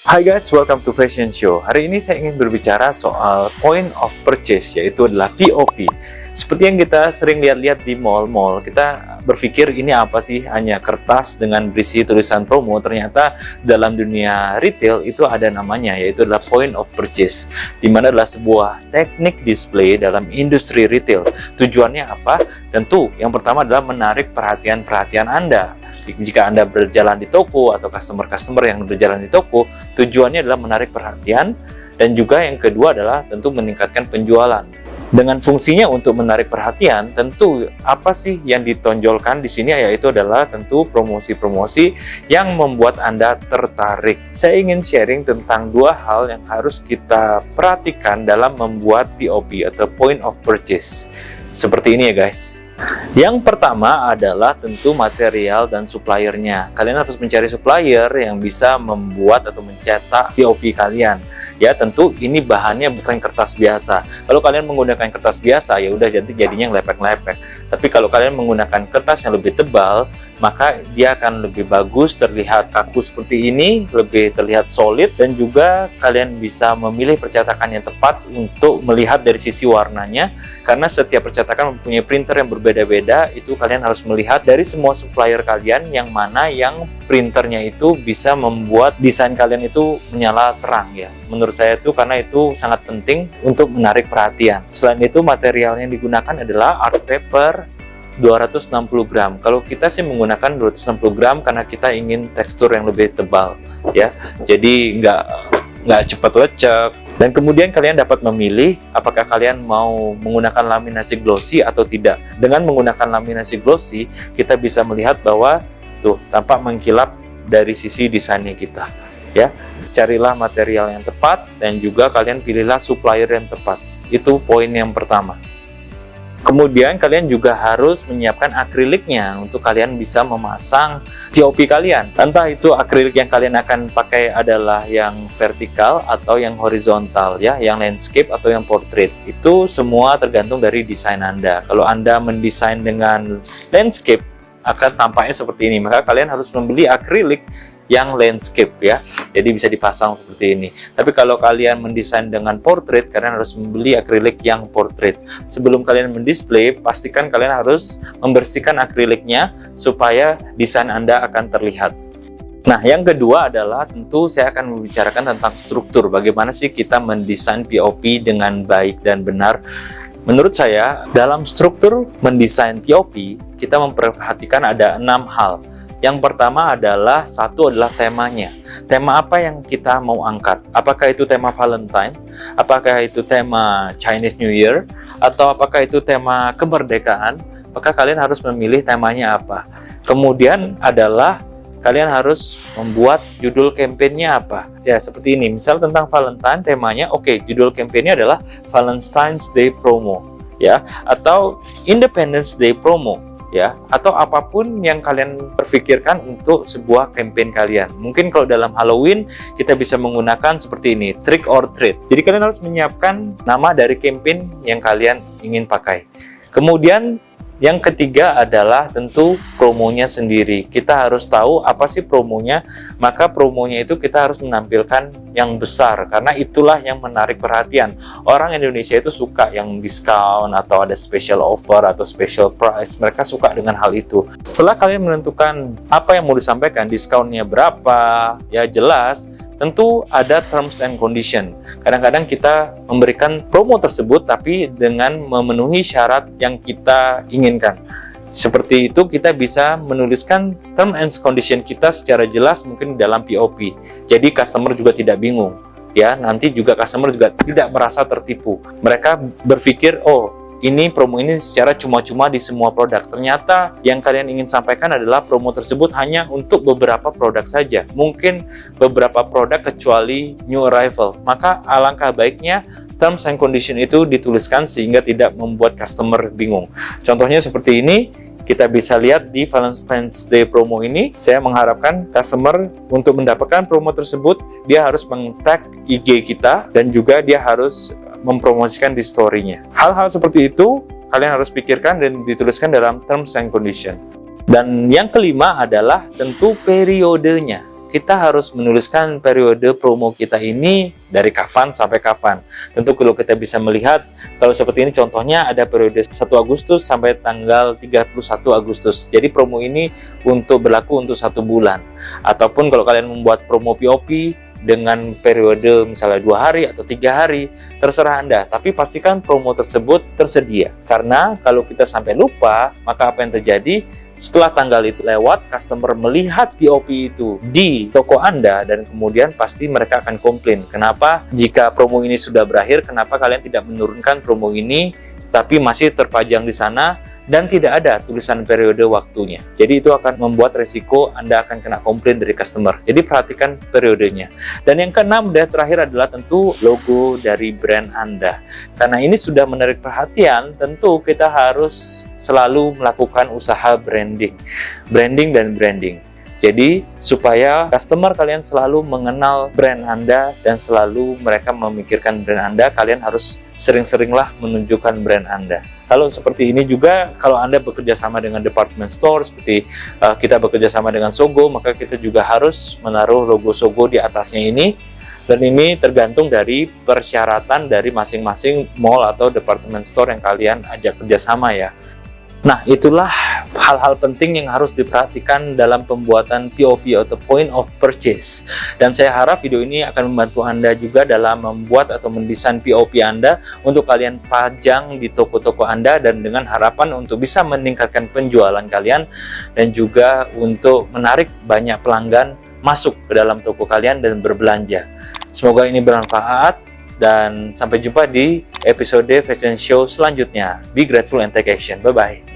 Hai guys, welcome to Fashion Show. Hari ini saya ingin berbicara soal point of purchase, yaitu adalah POP. Seperti yang kita sering lihat-lihat di mall-mall, kita berpikir ini apa sih? Hanya kertas dengan berisi tulisan promo. Ternyata dalam dunia retail itu ada namanya, yaitu adalah point of purchase, di mana adalah sebuah teknik display dalam industri retail. Tujuannya apa? Tentu yang pertama adalah menarik perhatian Anda. Jika Anda berjalan di toko atau customer-customer yang berjalan di toko, tujuannya adalah menarik perhatian, dan juga yang kedua adalah tentu meningkatkan penjualan. Dengan fungsinya untuk menarik perhatian, tentu apa sih yang ditonjolkan di sini, yaitu adalah tentu promosi-promosi yang membuat Anda tertarik. Saya ingin sharing tentang dua hal yang harus kita perhatikan dalam membuat POP atau point of purchase. Seperti ini ya guys. Yang pertama adalah tentu material dan suppliernya. Kalian harus mencari supplier yang bisa membuat atau mencetak POP kalian. Ya, tentu ini bahannya bukan kertas biasa. Kalau kalian menggunakan kertas biasa, ya udah jadinya lepek-lepek. Tapi kalau kalian menggunakan kertas yang lebih tebal, maka dia akan lebih bagus, terlihat kaku seperti ini, lebih terlihat solid, dan juga kalian bisa memilih percetakan yang tepat untuk melihat dari sisi warnanya. Karena setiap percetakan mempunyai printer yang berbeda-beda, itu kalian harus melihat dari semua supplier kalian yang mana yang printernya itu bisa membuat desain kalian itu menyala terang ya. Menurut saya itu karena itu sangat penting untuk menarik perhatian. Selain itu material yang digunakan adalah art paper 260 gram. Kalau kita sih menggunakan 260 gram karena kita ingin tekstur yang lebih tebal ya. Jadi nggak cepat lecek. Dan kemudian kalian dapat memilih apakah kalian mau menggunakan laminasi glossy atau tidak. Dengan menggunakan laminasi glossy, kita bisa melihat bahwa tuh tampak mengkilap dari sisi desainnya kita ya. Carilah material yang tepat dan juga kalian pilihlah supplier yang tepat. Itu poin yang pertama. Kemudian kalian juga harus menyiapkan akriliknya untuk kalian bisa memasang POP kalian. Entah itu akrilik yang kalian akan pakai adalah yang vertikal atau yang horizontal ya, yang landscape atau yang portrait. Itu semua tergantung dari desain Anda. Kalau Anda mendesain dengan landscape akan tampaknya seperti ini, maka kalian harus membeli akrilik yang landscape ya, jadi bisa dipasang seperti ini. Tapi kalau kalian mendesain dengan portrait, kalian harus membeli akrilik yang portrait. Sebelum kalian mendisplay, pastikan kalian harus membersihkan akriliknya supaya desain Anda akan terlihat. Nah, yang kedua adalah tentu saya akan membicarakan tentang struktur. Bagaimana sih kita mendesain POP dengan baik dan benar? Menurut saya, dalam struktur mendesain POP, kita memperhatikan ada 6 hal. Yang pertama adalah, satu adalah temanya. Tema apa yang kita mau angkat? Apakah itu tema Valentine? Apakah itu tema Chinese New Year? Atau apakah itu tema kemerdekaan? Maka kalian harus memilih temanya apa. Kemudian adalah kalian harus membuat judul kampanyenya apa. Ya, seperti ini. Misal tentang Valentine, temanya, oke, judul kampanyenya adalah Valentine's Day Promo. Ya, atau Independence Day Promo. Ya, atau apapun yang kalian berpikirkan untuk sebuah campaign kalian. Mungkin kalau dalam Halloween kita bisa menggunakan seperti ini, trick or treat. Jadi kalian harus menyiapkan nama dari campaign yang kalian ingin pakai. Kemudian yang ketiga adalah tentu promonya sendiri. Kita harus tahu apa sih promonya, maka promonya itu kita harus menampilkan yang besar, karena itulah yang menarik perhatian. Orang Indonesia itu suka yang diskon atau ada special offer atau special price, mereka suka dengan hal itu. Setelah kalian menentukan apa yang mau disampaikan, diskonnya berapa, ya jelas, tentu ada terms and condition. Kadang-kadang kita memberikan promo tersebut tapi dengan memenuhi syarat yang kita inginkan. Seperti itu kita bisa menuliskan term and condition kita secara jelas mungkin dalam POP. Jadi customer juga tidak bingung. Ya, nanti juga customer juga tidak merasa tertipu. Mereka berpikir, oh, ini promo ini secara cuma-cuma di semua produk. Ternyata yang kalian ingin sampaikan adalah promo tersebut hanya untuk beberapa produk saja. Mungkin beberapa produk kecuali new arrival. Maka alangkah baiknya terms and condition itu dituliskan sehingga tidak membuat customer bingung. Contohnya seperti ini. Kita bisa lihat di Valentine's Day promo ini, saya mengharapkan customer untuk mendapatkan promo tersebut, dia harus meng-tag IG kita dan juga dia harus mempromosikan di story-nya. Hal-hal seperti itu kalian harus pikirkan dan dituliskan dalam terms and condition. Dan yang kelima adalah tentu periodenya. kita harus menuliskan periode promo kita ini dari kapan sampai kapan. Tentu kalau kita bisa melihat, kalau seperti ini contohnya ada periode 1 Agustus sampai tanggal 31 Agustus. Jadi promo ini berlaku untuk 1 bulan. Ataupun kalau kalian membuat promo POP dengan periode misalnya 2 hari atau 3 hari, terserah Anda, tapi pastikan promo tersebut tersedia, karena kalau kita sampai lupa, maka apa yang terjadi setelah tanggal itu lewat, customer melihat POP itu di toko Anda dan kemudian pasti mereka akan komplain, kenapa jika promo ini sudah berakhir, kenapa kalian tidak menurunkan promo ini tapi masih terpajang di sana dan tidak ada tulisan periode waktunya. Jadi itu akan membuat resiko Anda akan kena komplain dari customer. Jadi perhatikan periodenya. Dan yang keenam dan terakhir adalah tentu logo dari brand Anda. Karena ini sudah menarik perhatian, tentu kita harus selalu melakukan usaha branding. Branding. Jadi supaya customer kalian selalu mengenal brand Anda dan selalu mereka memikirkan brand Anda, kalian harus sering-seringlah menunjukkan brand Anda. Kalau seperti ini juga, kalau Anda bekerja sama dengan department store, seperti kita bekerja sama dengan Sogo, maka kita juga harus menaruh logo Sogo di atasnya ini. Dan ini tergantung dari persyaratan dari masing-masing mall atau department store yang kalian ajak kerjasama ya. Nah, itulah hal-hal penting yang harus diperhatikan dalam pembuatan POP atau Point of Purchase. Dan saya harap video ini akan membantu Anda juga dalam membuat atau mendesain POP Anda untuk kalian pajang di toko-toko Anda, dan dengan harapan untuk bisa meningkatkan penjualan kalian dan juga untuk menarik banyak pelanggan masuk ke dalam toko kalian dan berbelanja. Semoga ini bermanfaat dan sampai jumpa di episode Fashion Show selanjutnya. Be grateful and take action. Bye-bye.